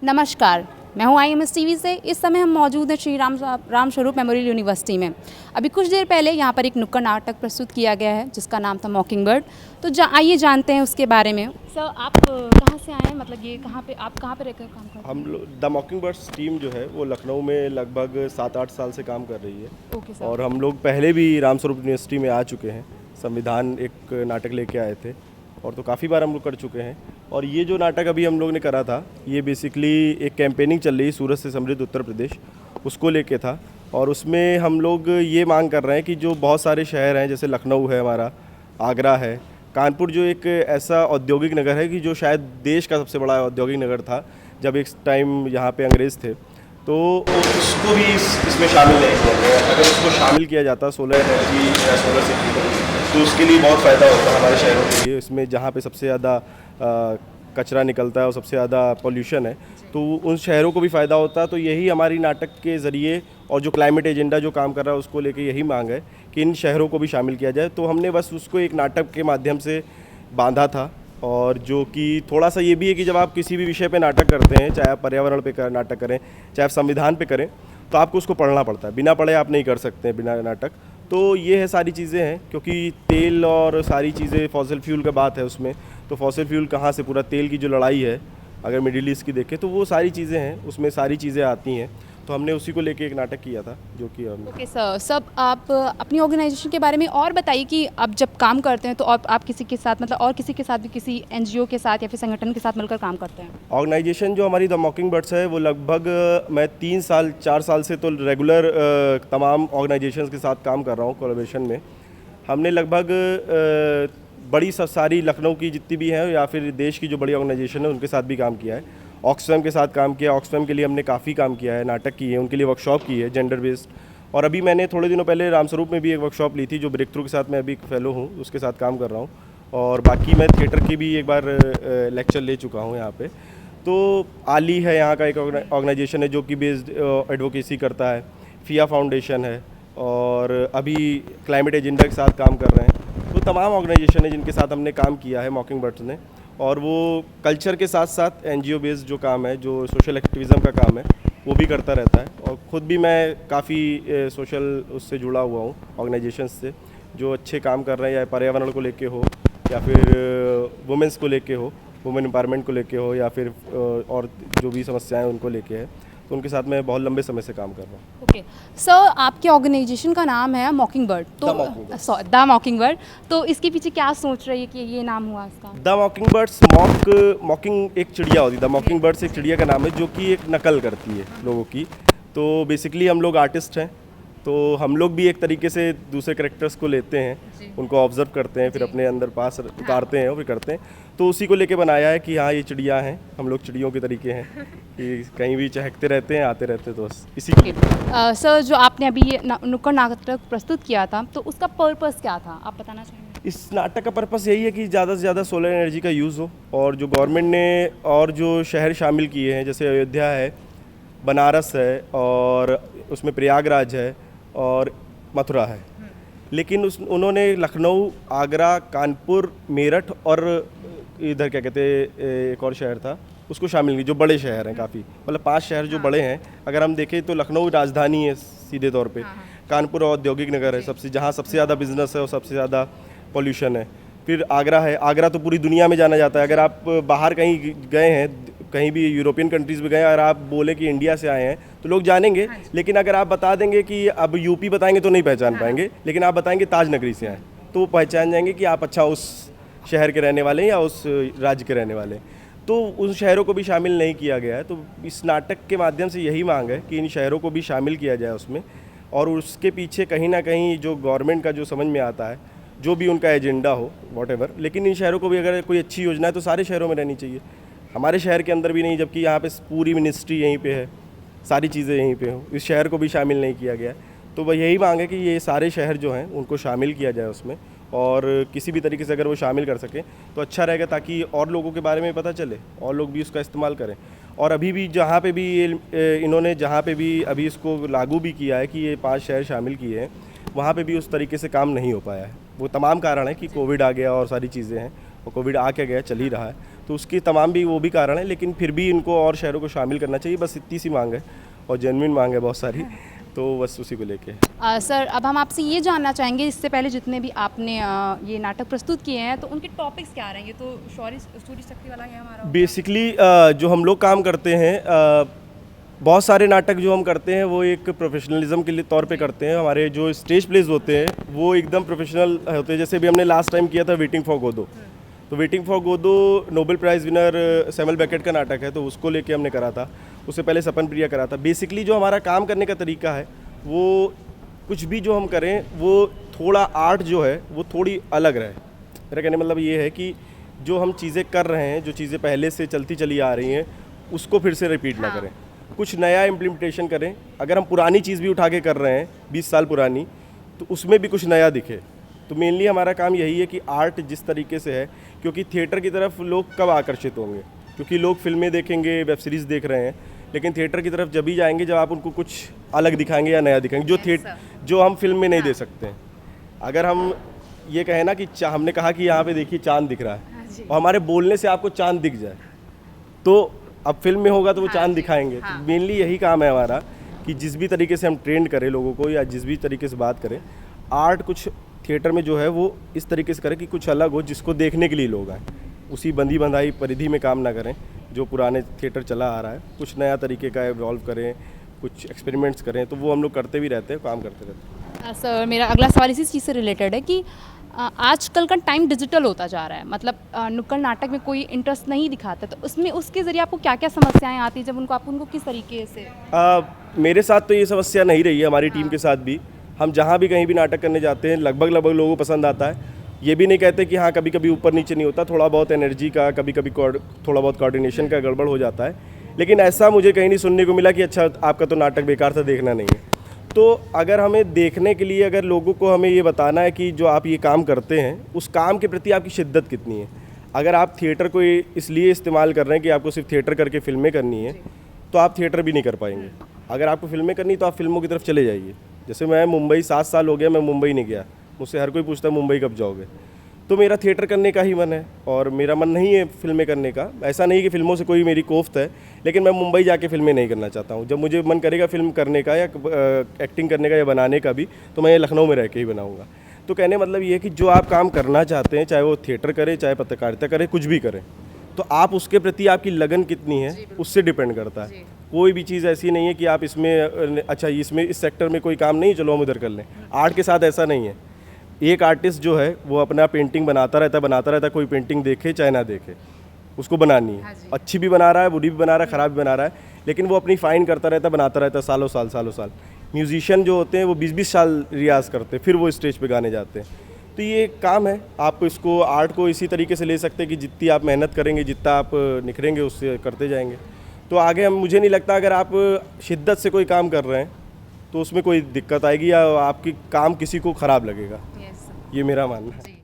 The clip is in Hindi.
नमस्कार, मैं हूं IMS टीवी से। इस समय हम मौजूद हैं श्री रामस्वरूप मेमोरियल यूनिवर्सिटी में। अभी कुछ देर पहले यहां पर एक नुक्कड़ नाटक प्रस्तुत किया गया है जिसका नाम था मॉकिंगबर्ड। तो आइए जानते हैं उसके बारे में। सर, आप कहां से आए हैं? मतलब ये कहां पे रहकर काम करते हैं? हम लोग द मॉकिंगबर्ड्स टीम जो है वो लखनऊ में लगभग 7-8 साल से काम कर रही है। Okay sir. और हम लोग पहले भी रामस्वरूप यूनिवर्सिटी में आ चुके हैं। संविधान एक नाटक लेके आए थे और तो काफ़ी बार हम लोग कर चुके हैं। और ये जो नाटक अभी हम लोग ने करा था, ये बेसिकली एक कैंपेनिंग चल रही सूरत से समृद्ध उत्तर प्रदेश, उसको लेके था। और उसमें हम लोग ये मांग कर रहे हैं कि जो बहुत सारे शहर हैं, जैसे लखनऊ है हमारा, आगरा है, कानपुर जो एक ऐसा औद्योगिक नगर है कि जो शायद देश का सबसे बड़ा औद्योगिक नगर था जब एक टाइम यहाँ पे अंग्रेज़ थे, तो उसको भी इसमें शामिल नहीं किया गया। अगर उसको शामिल किया जाता सोलर एनर्जी या सोलर सिटी, तो उसके लिए बहुत फ़ायदा होता हमारे शहरों के लिए। इसमें जहाँ पे सबसे ज़्यादा कचरा निकलता है और सबसे ज़्यादा पोल्यूशन है, तो उन शहरों को भी फ़ायदा होता है। तो यही हमारी नाटक के ज़रिए और जो क्लाइमेट एजेंडा जो काम कर रहा है उसको लेके यही मांग है कि इन शहरों को भी शामिल किया जाए। तो हमने बस उसको एक नाटक के माध्यम से बांधा था। और जो कि थोड़ा सा ये भी है कि जब आप किसी भी विषय पे नाटक करते हैं, चाहे आप पर्यावरण पे नाटक करें, चाहे आप संविधान पे करें, तो आपको उसको पढ़ना पड़ता है। बिना पढ़े आप नहीं कर सकते हैं बिना नाटक। तो ये है सारी चीज़ें हैं, क्योंकि तेल और सारी चीज़ें फॉसिल फ्यूल का बात है उसमें। तो फॉसिल फ्यूल कहाँ से, पूरा तेल की जो लड़ाई है अगर मिडिल ईस्ट की देखें तो वो सारी चीज़ें हैं, उसमें सारी चीज़ें आती हैं। तो हमने उसी को लेके एक नाटक किया था जो कि ओके सर, सब आप अपनी ऑर्गेनाइजेशन के बारे में और बताइए कि आप जब काम करते हैं तो आप किसी के साथ, मतलब और किसी के साथ भी, किसी NGO के साथ या फिर संगठन के साथ मिलकर काम करते हैं? ऑर्गेनाइजेशन जो हमारी द मॉकिंगबर्ड्स है वो लगभग मैं 3-4 साल से तो रेगुलर तमाम ऑर्गेनाइजेशंस के साथ काम कर रहा हूँ कोलैबोरेशन में। हमने लगभग बड़ी सारी लखनऊ की जितनी भी हैं या फिर देश की जो बड़ी ऑर्गेनाइजेशन है उनके साथ भी काम किया है। ऑक्सफैम के साथ काम किया। ऑक्सफैम के लिए हमने काफ़ी काम किया है, नाटक किए हैं, उनके लिए वर्कशॉप की है जेंडर बेस्ड। और अभी मैंने थोड़े दिनों पहले रामस्वरूप में भी एक वर्कशॉप ली थी, जो ब्रेक थ्रू के साथ मैं अभी फेलो हूँ, उसके साथ काम कर रहा हूँ। और बाकी मैं थिएटर की भी एक बार लेक्चर ले चुका हूँ यहाँ पे। तो आली है यहाँ का एक ऑर्गेनाइजेशन है जो कि बेस्ड एडवोकेसी करता है। फिया फाउंडेशन है और अभी क्लाइमेट एजेंडा के साथ काम कर रहे हैं। तो तमाम ऑर्गेनाइजेशन है जिनके साथ हमने काम किया है मॉकिंगबर्ड्स ने। और वो कल्चर के साथ साथ NGO बेस्ड जो काम है, जो सोशल एक्टिविज़म का काम है, वो भी करता रहता है। और ख़ुद भी मैं काफ़ी सोशल उससे जुड़ा हुआ हूँ ऑर्गेनाइजेशंस से, जो अच्छे काम कर रहे हैं, या पर्यावरण को लेके हो या फिर वुमेंस को लेके हो, वुमेन एम्पावरमेंट को लेके हो, या फिर और जो भी समस्याएं उनको लेके है, तो उनके साथ मैं बहुत लंबे समय से काम कर रहा हूँ। ओके सर, आपके ऑर्गेनाइजेशन का नाम है मॉकिंगबर्ड, तो द मॉकिंगबर्ड, तो इसके पीछे क्या सोच रही है कि ये नाम हुआ इसका? द मॉकिंगबर्ड्स, मॉकिंग एक चिड़िया होती है। द मॉकिंगबर्ड्स एक चिड़िया का नाम है जो कि एक नकल करती है लोगों की। तो बेसिकली हम लोग आर्टिस्ट हैं, तो हम लोग भी एक तरीके से दूसरे कैरेक्टर्स को लेते हैं, उनको ऑब्जर्व करते हैं, फिर अपने अंदर पास उतारते हैं और फिर करते हैं। तो उसी को लेके बनाया है कि हाँ, ये चिड़िया हैं, हम लोग चिड़ियों के तरीके हैं कि कहीं भी चहकते रहते हैं, आते रहते हैं। तो बस इसी सर, जो आपने अभी ये नुक्कड़ नाटक प्रस्तुत किया था, तो उसका पर्पस क्या था, आप बताना चाहेंगे? इस नाटक का पर्पस यही है कि ज़्यादा से ज़्यादा सोलर एनर्जी का यूज़ हो। और जो गवर्नमेंट ने और जो शहर शामिल किए हैं, जैसे अयोध्या है, बनारस है, और उसमें प्रयागराज है और मथुरा है, लेकिन उन्होंने लखनऊ, आगरा, कानपुर, मेरठ और इधर क्या कहते हैं एक और शहर था, उसको शामिल किया, जो बड़े शहर हैं काफ़ी, मतलब 5 शहर जो बड़े हैं। अगर हम देखें तो लखनऊ राजधानी है सीधे तौर पे, कानपुर औद्योगिक नगर है सबसे, जहाँ सबसे ज़्यादा बिजनेस है और सबसे ज़्यादा पोल्यूशन है। फिर आगरा है। आगरा तो पूरी दुनिया में जाना जाता है। अगर आप बाहर कहीं गए हैं, कहीं भी यूरोपियन कंट्रीज़ में गए, अगर आप बोले कि इंडिया से आए हैं तो लोग जानेंगे। लेकिन अगर आप बता देंगे कि अब यूपी बताएंगे तो नहीं पहचान पाएंगे, लेकिन आप बताएंगे ताज नगरी से आए तो पहचान जाएंगे कि आप अच्छा उस शहर के रहने वाले हैं या उस राज्य के रहने वाले हैं। तो उन शहरों को भी शामिल नहीं किया गया है। तो इस नाटक के माध्यम से यही मांग है कि इन शहरों को भी शामिल किया जाए उसमें। और उसके पीछे कहीं ना कहीं जो गवर्नमेंट का जो समझ में आता है, जो भी उनका एजेंडा हो, वॉटेवर, लेकिन इन शहरों को भी अगर कोई अच्छी योजना है तो सारे शहरों में रहनी चाहिए, हमारे शहर के अंदर भी नहीं, जबकि यहाँ पे पूरी मिनिस्ट्री यहीं पे है, सारी चीज़ें यहीं पे हो, इस शहर को भी शामिल नहीं किया गया। तो वह यही मांग है कि ये सारे शहर जो हैं उनको शामिल किया जाए उसमें, और किसी भी तरीके से अगर वो शामिल कर सकें तो अच्छा रहेगा, ताकि और लोगों के बारे में पता चले और लोग भी उसका इस्तेमाल करें। और अभी भी जहाँ पे भी इन्होंने जहाँ पे भी अभी इसको लागू भी किया है कि ये 5 शहर शामिल किए हैं, वहाँ पे भी उस तरीके से काम नहीं हो पाया है। वो तमाम कारण है कि कोविड आ गया और सारी चीज़ें हैं, और कोविड आ के गया, चल ही रहा है। तो उसकी तमाम भी वो भी कारण है, लेकिन फिर भी इनको और शहरों को शामिल करना चाहिए, बस इतनी सी मांग है और जेन्युइन मांग है बहुत सारी, तो बस उसी को लेके। सर अब हम आपसे ये जानना चाहेंगे, इससे पहले जितने भी आपने ये नाटक प्रस्तुत किए हैं तो उनके टॉपिक्स क्या रहेंगे? तो शौर्य शक्ति वाला है हमारा बेसिकली जो हम लोग काम करते हैं, बहुत सारे नाटक जो हम करते हैं वो एक प्रोफेशनलिज्म के लिए तौर पे करते हैं। हमारे जो स्टेज प्लेस होते हैं वो एकदम प्रोफेशनल होते हैं। जैसे भी हमने लास्ट टाइम किया था वेटिंग फॉर गोदो, तो वेटिंग फॉर गोदो Nobel prize winner Samuel Beckett का नाटक है, तो उसको लेके हमने करा था। उससे पहले सपन प्रिया करा था। बेसिकली जो हमारा काम करने का तरीका है वो कुछ भी जो हम करें वो थोड़ा आर्ट जो है वो थोड़ी अलग रहे। मेरा कहने मतलब ये है कि जो हम चीज़ें कर रहे हैं, जो चीज़ें पहले से चलती चली आ रही हैं, उसको फिर से रिपीट ना करें, कुछ नया इम्प्लीमेंटेशन करें। अगर हम पुरानी चीज़ भी उठा के कर रहे हैं 20 साल पुरानी, तो उसमें भी कुछ नया दिखे। तो मेनली हमारा काम यही है कि आर्ट जिस तरीके से है, क्योंकि थिएटर की तरफ लोग कब आकर्षित होंगे, क्योंकि लोग फिल्में देखेंगे, वेब सीरीज़ देख रहे हैं, लेकिन थिएटर की तरफ जब भी जाएंगे जब आप उनको कुछ अलग दिखाएंगे या नया दिखाएंगे, जो हम फिल्म में नहीं दे सकते हैं। अगर हम ये कहें ना कि हमने कहा कि यहाँ पे देखिए चांद दिख रहा है और हमारे बोलने से आपको चांद दिख जाए, तो अब फिल्म में होगा तो वो चांद दिखाएंगे। तो मेनली यही काम है हमारा कि जिस भी तरीके से हम ट्रेंड करें लोगों को या जिस भी तरीके से बात करें, आर्ट कुछ थिएटर में जो है वो इस तरीके से करें कि कुछ अलग हो, जिसको देखने के लिए लोग आए। उसी बंधी बंधाई परिधि में काम ना करें जो पुराने थिएटर चला आ रहा है, कुछ नया तरीके का इवॉल्व करें, कुछ एक्सपेरिमेंट्स करें। तो वो हम लोग करते भी रहते हैं, काम करते रहते हैं। सर मेरा अगला सवाल इसी चीज़ से रिलेटेड है कि आजकल का टाइम डिजिटल होता जा रहा है, मतलब नुक्कड़ नाटक में कोई इंटरेस्ट नहीं दिखाता, तो उसमें उसके ज़रिए आपको क्या क्या समस्याएं आती हैं जब उनको किस तरीके से? मेरे साथ तो ये समस्या नहीं रही है, हमारी टीम के साथ भी। हम जहाँ भी कहीं भी नाटक करने जाते हैं लगभग लोगों को पसंद आता है। ये भी नहीं कहते कि हाँ कभी कभी ऊपर नीचे नहीं होता, थोड़ा बहुत एनर्जी का, कभी कभी थोड़ा बहुत कोऑर्डिनेशन का गड़बड़ हो जाता है, लेकिन ऐसा मुझे कहीं नहीं सुनने को मिला कि अच्छा आपका तो नाटक बेकार था, देखना नहीं है। तो अगर हमें देखने के लिए, अगर लोगों को हमें ये बताना है कि जो आप ये काम करते हैं उस काम के प्रति आपकी शिद्दत कितनी है। अगर आप थिएटर को इसलिए इस्तेमाल कर रहे हैं कि आपको सिर्फ थिएटर करके फिल्में करनी है, तो आप थिएटर भी नहीं कर पाएंगे। अगर आपको फिल्में करनी तो आप फिल्मों की तरफ चले जाइए। जैसे मैं मुंबई 7 साल हो गया, मैं मुंबई नहीं गया, मुझसे हर कोई पूछता है मुंबई कब जाओगे, तो मेरा थिएटर करने का ही मन है और मेरा मन नहीं है फिल्में करने का। ऐसा नहीं कि फिल्मों से कोई मेरी कोफ्त है, लेकिन मैं मुंबई जाके फिल्में नहीं करना चाहता हूँ। जब मुझे मन करेगा फिल्म करने का या एक्टिंग करने का या बनाने का भी, तो मैं लखनऊ में रह के ही बनाऊँगा। तो कहने मतलब ये है कि जो आप काम करना चाहते हैं, चाहे वो थिएटर करें, चाहे पत्रकारिता करें, कुछ भी करें, तो आप उसके प्रति आपकी लगन कितनी है उससे डिपेंड करता है। कोई भी चीज़ ऐसी नहीं है कि आप इसमें अच्छा इसमें इस सेक्टर में कोई काम नहीं, चलो हम उधर कर लें। आर्ट के साथ ऐसा नहीं है। एक आर्टिस्ट जो है वो अपना पेंटिंग बनाता रहता है, कोई पेंटिंग देखे चाहे ना देखे, उसको बनानी है। अच्छी भी बना रहा है, बुरी भी बना रहा है, ख़राब भी बना रहा है, लेकिन वो अपनी फाइन करता रहता है, बनाता रहता है सालों साल। म्यूजिशियन जो होते हैं वो 20-20 साल रियाज करते हैं, फिर वो स्टेज पे गाने जाते हैं। तो ये काम है, आप इसको आर्ट को इसी तरीके से ले सकते हैं कि जितनी आप मेहनत करेंगे, जितना आप निखरेंगे, उससे करते जाएंगे तो आगे हम, मुझे नहीं लगता अगर आप शिद्दत से कोई काम कर रहे हैं तो उसमें कोई दिक्कत आएगी या आपकी काम किसी को ख़राब लगेगा। ये मेरा मानना है।